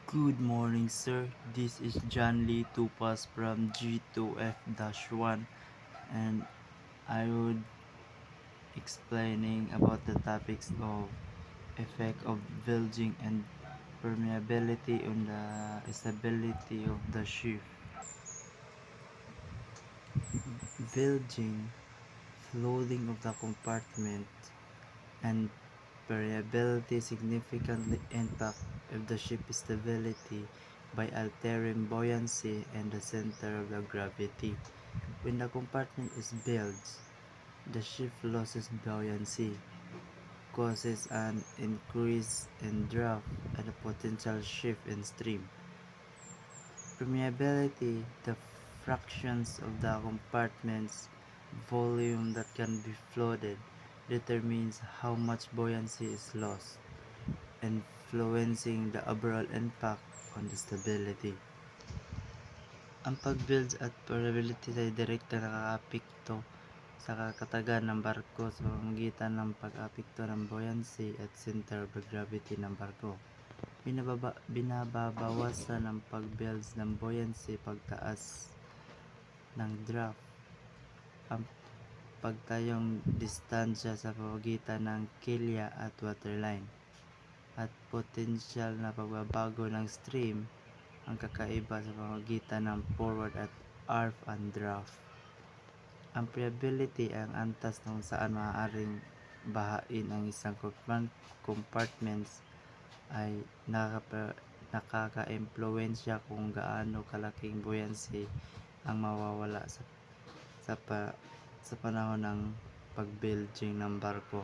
Good morning, sir. This is John Lee Tupas from G2F-1, and I would explaining about the topics of effect of bilging and permeability on the stability of the ship. Bilging, flooding of the compartment, and variability significantly impact if the ship's stability by altering buoyancy and the center of the gravity. When the compartment is bilged, the ship loses buoyancy, causes an increase in draft and a potential shift in stream. Permeability, the fractions of the compartment's volume that can be flooded, determines how much buoyancy is lost, influencing the overall impact on the stability. Ang pag-build at permeability ay direkta nakakaapekto sa kakatagan ng barko sa pamamagitan ng pag-apekto ng buoyancy at center of gravity ng barko. Binababawasan ng pag-build ng buoyancy pagtaas ng draft, ang pagtayong distansya sa pamamagitan ng kilya at waterline, at potensyal na pagbabago ng stream, ang kakaiba sa pamamagitan ng forward at aft and draft. Ang permeability ay ang antas kung saan maaaring bahain ang isang compartments ay nakaka-impluwensya kung gaano kalaking buoyancy ang mawawala sa panahon ng pag-bilging ng barko.